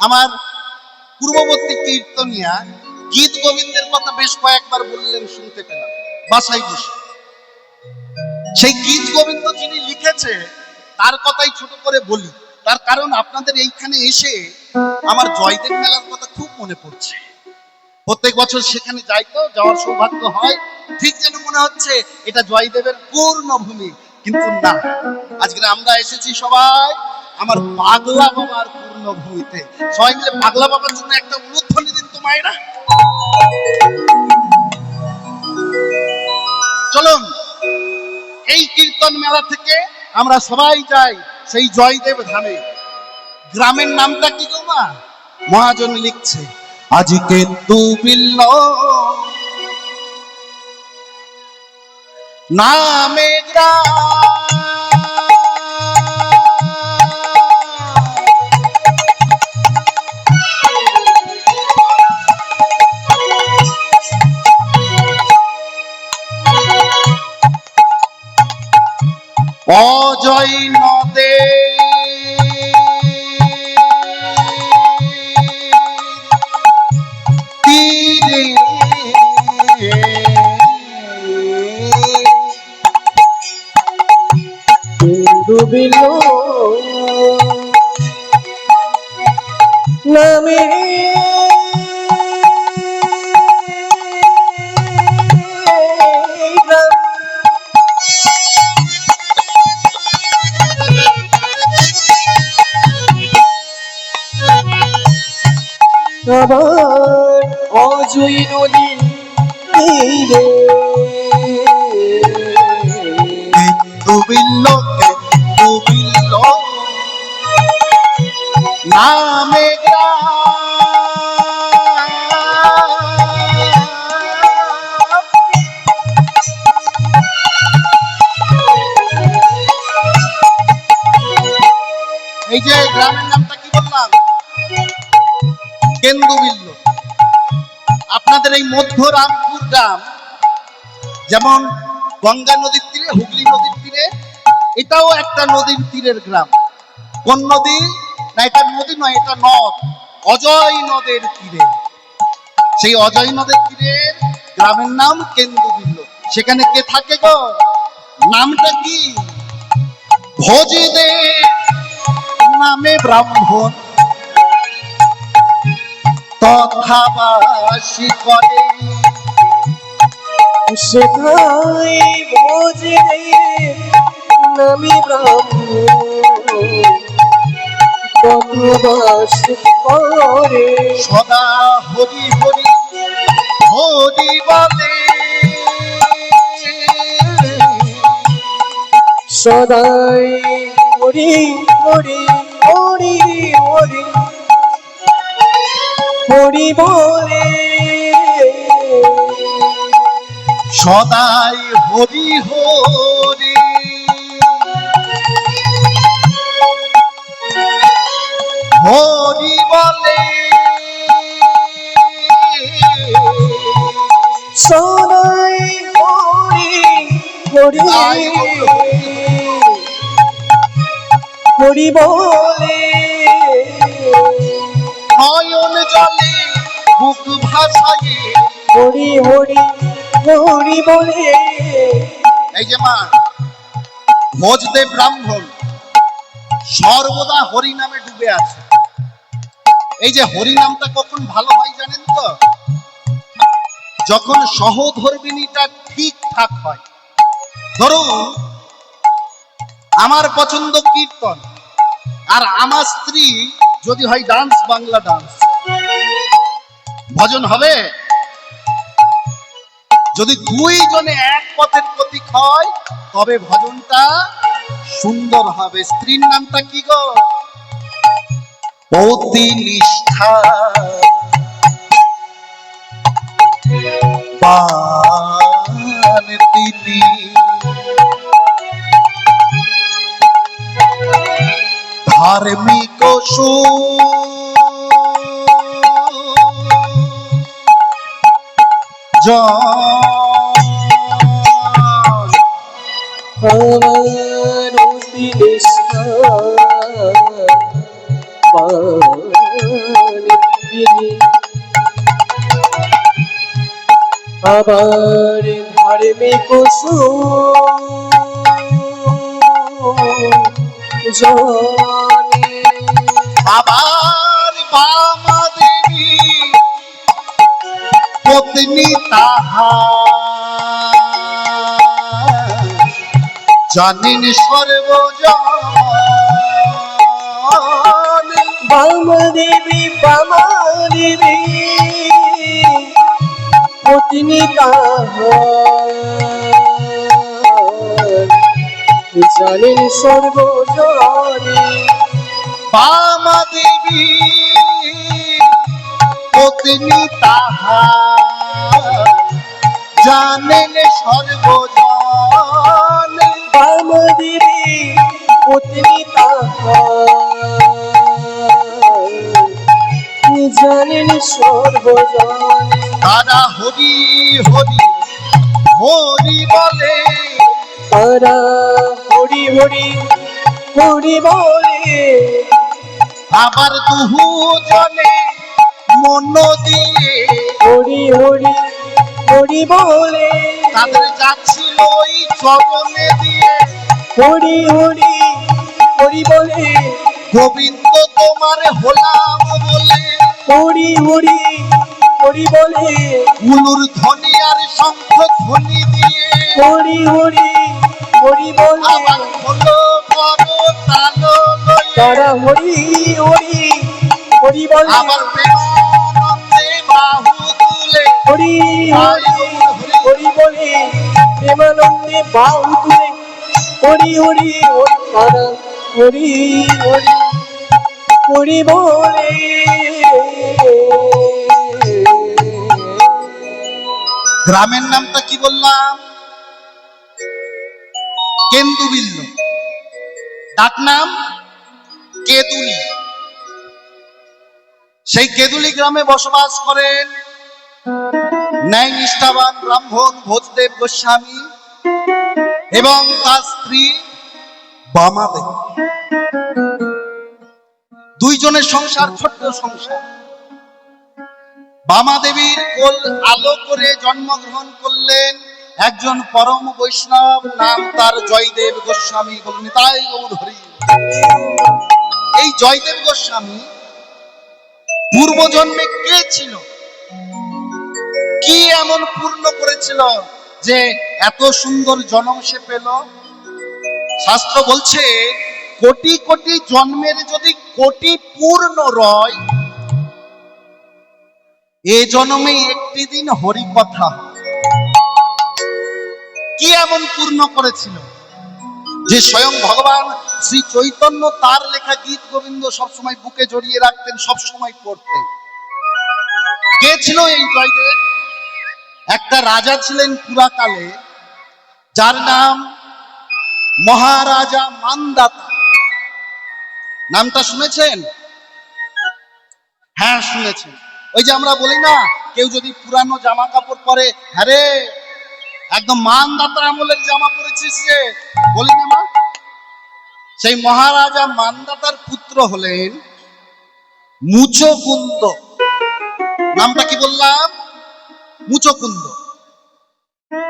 আমার পূর্ববর্তী কীর্তনিয়া গীত গোবিন্দের কথা বেশ কয়েকবার বললেন, শুনতে পেলাম বাসায় বসে। সেই গীত গোবিন্দ যিনি লিখেছে তার কথাই ছোট করে বলি, তার কারণ আপনাদের এইখানে এসে আমার জয়দেব মেলার কথা খুব মনে পড়ছে। প্রত্যেক বছর সেখানে যাইতো, যাওয়ার সৌভাগ্য হয়, ঠিক যেন মনে হচ্ছে এটা জয়দেবের পূর্ণ ভূমি। কিন্তু না, আজকে আমরা এসেছি সবাই আমার পাগলা বাবার পূর্ণ ভূমিতে। সবাই মিলে পাগলা বাবার জন্য একটা উলুধ্বনি দিন তো মায়েরা। চলুন এই কীর্তন মেলা থেকে আমরা সবাই যাই সেই জয়দেব ধামে। গ্রামের নামটা কি গো মা? মহাজন লিখছে, আজকে তু বিল্ল নামে গ্রাম, অজয় নদে তীরে ডুবিল নামে আবার অজয় নদী তীরে ডুবিল নামে গ্রাম, এই যে গ্রামের নামটা কি বললাম? কেন্দুবিল্ল। আপনাদের এই মধ্য রামপুর গ্রাম যেমন গঙ্গা নদীর তীরে, হুগলি নদীর তীরে, এটাও একটা নদীর তীরের গ্রাম। কোন নদী? না এটা নদী নয়, এটা নদ, অজয় নদের তীরে। সেই অজয় নদের তীরের গ্রামের নাম কেন্দুবিল্ল। সেখানে কে থাকে গো? নামটা কি? ভোজদেব নামে ব্রাহ্মণ তথা বাসী করে, সেথায় ভোজে নামি ব্রাহ্মণ বাস করে, সদা হরি হরি হরি বলে, সদাই হরি হরি হরি হরি হরি বলে, সদাই হরি হরি হরি বলে, সদাই হরি হরি হরি বলে, নয়ন জলে বুক ভাসায়ে হরি হরি হরি বলে। এই যে মা, ভোজদেব ব্রাহ্মণ সর্বদা হরি নামে ডুবে আছে। এই যে হরি নামটা কখন ভালো হয় জানেন তো? যখন সহধর্মিণীটা ঠিকঠাক হয়। ধরুন আমার পছন্দ কীর্তন, আর আমার স্ত্রী যদি হয় ডান্স, বাংলা ডান্স, ভজন হবে? যদি দুইজনে এক পথের প্রতীক হয় তবে ভজনটা সুন্দর হবে। স্ত্রীর নামটা কি গো? অতি নিষ্ঠা পান তিনি, ধার্মিক অতি নিষ্ঠা দিনে আবার ধার্মিক জনে আবার বামা দেবী পত্নী তাহার জানেন সর্বজন বামদেবী পত্নী তাহার জানেন সর্বজনে বামা দেবী পত্নী তাহার জানেন সর্বজন বামদেবী পত্নী তাহার জানেন সর্বজনে তারা হরি হরি হরি বলে তারা হরি হরি হরি বলে আবার দুহু জনে মন দিয়ে হরি হরি হরি বলে তাদের যাচ্ছিল ওই চরণে দিয়ে হরি হরি হরি বলে গোবিন্দ তোমার হলাম বলে হরি হরি হরি বলে উলুর ধ্বনি আর শঙ্খ ধ্বনি দিয়ে হরি হরি হরি বলে আবার হলো করো তালো লয়ে তারা হরি হরি হরি বলে আবার প্রেমানন্দে বাহু তুলে হরি হরি হরি বলে প্রেমানন্দে বাহু তুলে হরি হরি হরি তারা হরি হরি হরি বলে গ্রামের নামটা কি বললাম? কেন্দুবিল্ল। ডাক নাম কেদুলি। সেই কেদুলি গ্রামে বসবাস করেন ন্যায় নিষ্ঠাবান ব্রাহ্মণ ভোজদেব গোস্বামী এবং তার স্ত্রী বামা দেবী। দুইজনের সংসার ছোট্ট সংসার। বামা দেবীর কোল আলো করে জন্মগ্রহণ করলেন একজন পরম বৈষ্ণব, নাম তার জয়দেব গোস্বামী। বলুন তাই গৌর হরি। এই জয়দেব গোস্বামী পূর্বজন্মে কে ছিল, কি এমন পূর্ণ করেছিল যে এত সুন্দর জন্ম সে পেল? শাস্ত্র বলছে কোটি কোটি জন্মের যদি কোটি পূর্ণ রয়, এ জন্মে একটি দিন হরি কথা। কি এমন পূর্ণ করেছিল যে স্বয়ং ভগবান শ্রী চৈতন্য তার লেখা গীত গোবিন্দ সবসময় বুকে জড়িয়ে রাখতেন, সবসময় পড়তেন। কে ছিল এই জয়দেব? একটা রাজা ছিলেন পুরাকালে, যার নাম মহারাজা মান্দাতা। নামটা শুনেছেন? হ্যাঁ শুনেছেন। ওই যে আমরা বলি না, কেউ যদি পুরানো জামা কাপড় পরে, হ্যাঁ রে একদম মানদাতার আমলের জামা পরেছিস রে, বলি না মা? সেই মহারাজা মানদাতার পুত্র হলেন মুচকুন্দ। নামটা কি বললাম? মুচকুন্দ।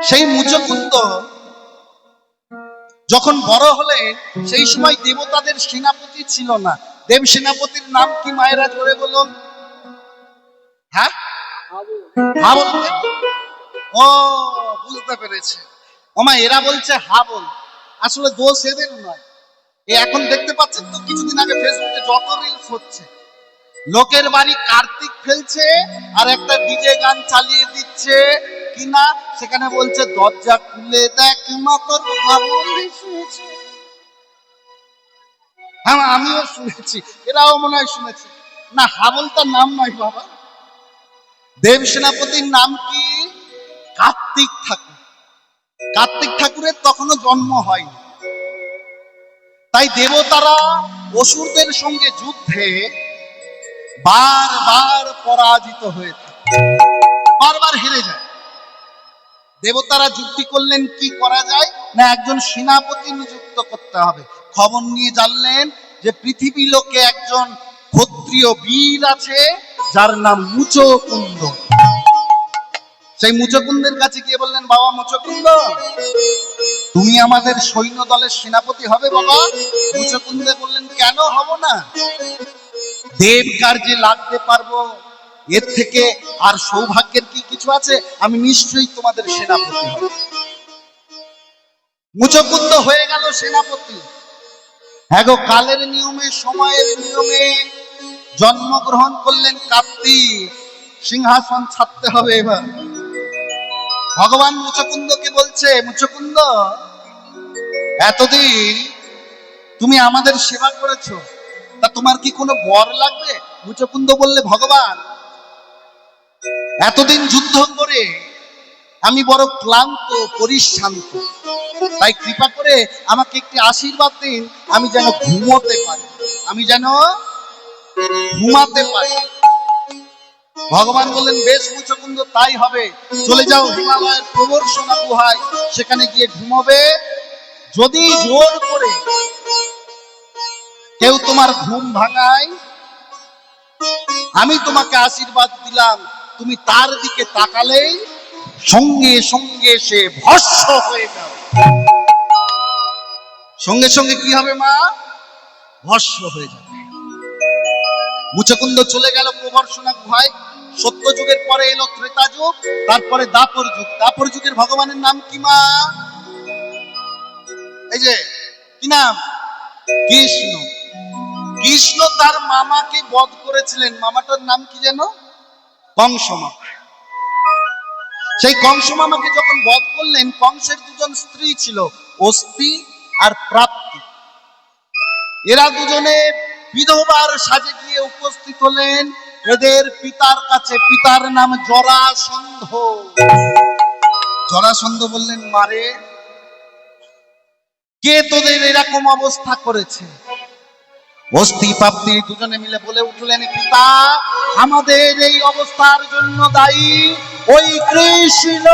সেই মুচকুন্দ যখন বড় হলেন, সেই সময় দেবতাদের সেনাপতি ছিল না। দেব সেনাপতির নাম কি মায়েরা জোরে বলুন? হ্যাঁ, হাবল। ও বুঝতে পেরেছে। ওমা এরা বলছে হাবল, আসলে দোষ এদের নয়। এখন দেখতে পাচ্ছেন তো, কিছুদিন আগে ফেসবুকে যত রিলস হচ্ছে, লোকের বাড়ি কার্তিক ফেলছে আর একটা ডিজে গান চালিয়ে দিচ্ছে কিনা, সেখানে বলছে দরজা খুলে দেখ মা তোর হাবল এসেছে। হ্যাঁ আমিও শুনেছি, এরাও মনে হয় শুনেছে। না, হাবলটার নাম নয় বাবা, দেব সেনাপতির নাম কি? কার্তিক ঠাকুর। কার্তিক ঠাকুরের তখনও জন্ম হয়নি। তাই দেবতারা অসুরদের সঙ্গে যুদ্ধে বারবার পরাজিত হয়ে থাকে, বারবার হেরে যায়। দেবতারা যুক্তি করলেন কি করা যায়, না একজন সেনাপতি নিযুক্ত করতে হবে। খবর নিয়ে জানলেন যে পৃথিবী লোকে একজন ক্ষত্রিয় বীর আছে, যার নাম মুচকুন্দ। সেই মুচকুন্দের কাছে গিয়ে বললেন, বাবা মুচকুন্দ, তুমি আমাদের সৈন্য দলের সেনাপতি হবে বাবা? মুচকুন্দে বললেন, কেন হব না, দেব কার্যে লাগতে পারবো, এর থেকে আর সৌভাগ্যের কি কিছু আছে? আমি নিশ্চয়ই তোমাদের সেনাপতি হব। মুচকুন্দ হয়ে গেল সেনাপতি। হ্যাঁ গো, কালের নিয়মে, সময়ের নিয়মে জন্মগ্রহণ করলেন কার্তিক, সিংহাসন ছাড়তে হবে এবার। ভগবান মুচকুন্দকে বলছে, মুচকুন্দ, এতদিন তুমি আমাদের সেবা করেছো, তা তোমার কি কোনো বর লাগবে? মুচকুন্দ বললে, ভগবান, এতদিন যুদ্ধ করে আমি বড় ক্লান্ত, পরিশ্রান্ত, তাই কৃপা করে আমাকে একটি আশীর্বাদ দিন, আমি যেন ঘুমোতে পারি, আমি যেন ঘুমাতে পারি। ভগবান বললেন, বেশ মুচকুন্দ, তাই হবে, চলে যাও হিমালয়ের প্রবর্ষণা গুহায়, সেখানে গিয়ে ঘুমোবে। যদি জোর করে কেউ তোমার ঘুম ভাঙায়, আমি তোমাকে আশীর্বাদ দিলাম, তুমি তার দিকে তাকালেই সঙ্গে সঙ্গে সে ভস্ম হয়ে যাবে। সঙ্গে সঙ্গে কি হবে মা? ভস্ম হয়ে যাবে। মুচকুন্দ চলে গেল প্রবর্ষণা গুহায়। সত্য যুগের পরে এলো ত্রেতা যুগ, তারপরে দাপর যুগ। দাপর যুগের ভগবানের নাম কি মা? এই যে কি নাম? কৃষ্ণ। কৃষ্ণ তার মামাকে বধ করেছিলেন, মামাটার নাম কি যেন? কংস মামা। সেই কংস মামাকে যখন বধ করলেন, কংসের দুজন স্ত্রী ছিল, অস্তি আর প্রাপ্তি। এরা দুজনে বিধবার সাজে গিয়ে উপস্থিত হলেন এদের পিতার কাছে। পিতার নাম জরাসন্ধ। জরাসন্ধ বললেন, মারে, কে তোদের এরকম অবস্থা করেছে? অস্তি প্রাপ্তি দুজনে মিলে বলে উঠলেন, পিতা, আমাদের এই অবস্থার জন্য দায়ী ওই কৃষ্ণ।